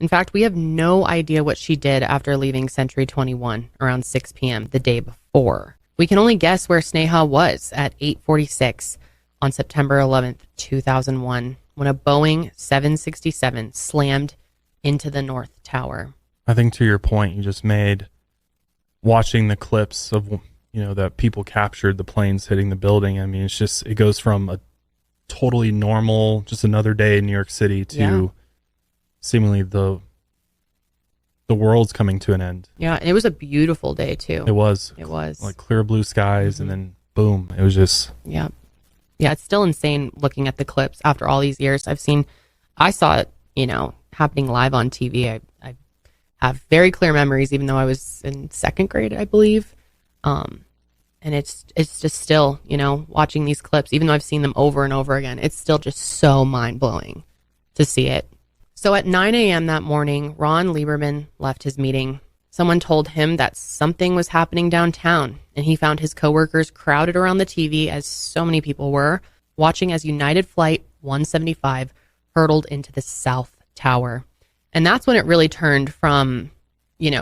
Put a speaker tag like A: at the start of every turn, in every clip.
A: In fact, we have no idea what she did after leaving Century 21 around 6 p.m. the day before. We can only guess where Sneha was at 8:46 on September 11th, 2001, when a Boeing 767 slammed into the North Tower.
B: I think to your point you just made, watching the clips of, that people captured the planes hitting the building. I mean, it goes from a totally normal, just another day in New York City to seemingly the world's coming to an end.
A: Yeah, and it was a beautiful day too.
B: It was. Like clear blue skies, and then boom, it was just...
A: Yeah. Yeah, it's still insane looking at the clips after all these years. I saw it, happening live on TV. I have very clear memories, even though I was in second grade, I believe. And it's just still, watching these clips, even though I've seen them over and over again, it's still just so mind-blowing to see it. So at 9 a.m. that morning, Ron Lieberman left his meeting. Someone told him that something was happening downtown, and he found his coworkers crowded around the TV, as so many people were, watching as United Flight 175 hurtled into the South Tower. And that's when it really turned from,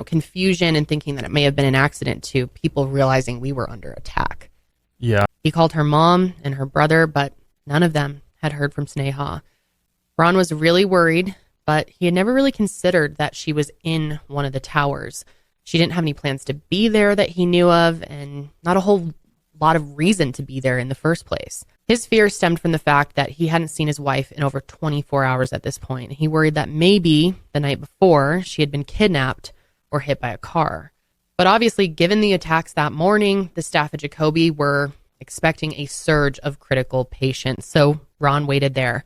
A: confusion and thinking that it may have been an accident to people realizing we were under attack.
B: Yeah.
A: He called her mom and her brother, but none of them had heard from Sneha. Ron was really worried, but he had never really considered that she was in one of the towers. She didn't have any plans to be there that he knew of, and not a whole lot of reason to be there in the first place. His fear stemmed from the fact that he hadn't seen his wife in over 24 hours at this point. He worried that maybe the night before she had been kidnapped or hit by a car. But obviously, given the attacks that morning, the staff at Jacoby were expecting a surge of critical patients. So Ron waited there.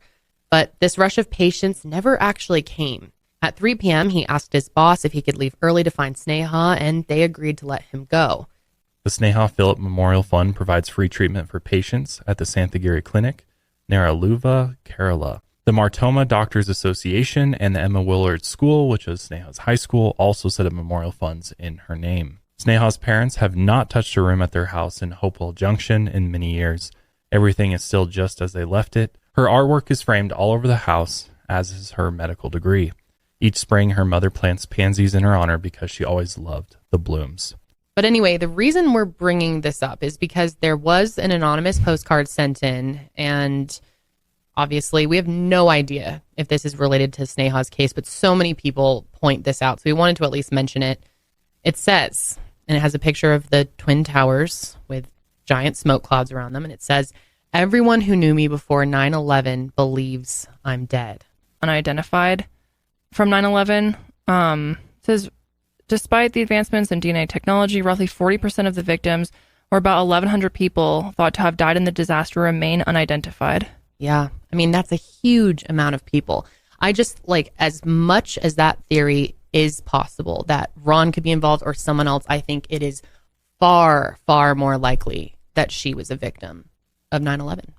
A: But this rush of patients never actually came. At 3 p.m., he asked his boss if he could leave early to find Sneha, and they agreed to let him go.
B: The Sneha Philip Memorial Fund provides free treatment for patients at the Santagiri Clinic, Naraluva, Kerala. The Martoma Doctors Association and the Emma Willard School, which is Sneha's high school, also set up memorial funds in her name. Sneha's parents have not touched a room at their house in Hopewell Junction in many years. Everything is still just as they left it. Her artwork is framed all over the house, as is her medical degree. Each spring, her mother plants pansies in her honor because she always loved the blooms.
A: But anyway, the reason we're bringing this up is because there was an anonymous postcard sent in, and obviously we have no idea if this is related to Sneha's case, but so many people point this out, so we wanted to at least mention it. It says, and it has a picture of the Twin Towers with giant smoke clouds around them, and it says, "Everyone who knew me before 9/11 believes I'm dead."
C: Unidentified from 9/11 says, despite the advancements in DNA technology, roughly 40% of the victims, or about 1,100 people, thought to have died in the disaster, remain unidentified.
A: Yeah, I mean, that's a huge amount of people. I just, as much as that theory is possible that Ron could be involved or someone else, I think it is far, far more likely that she was a victim of 9/11.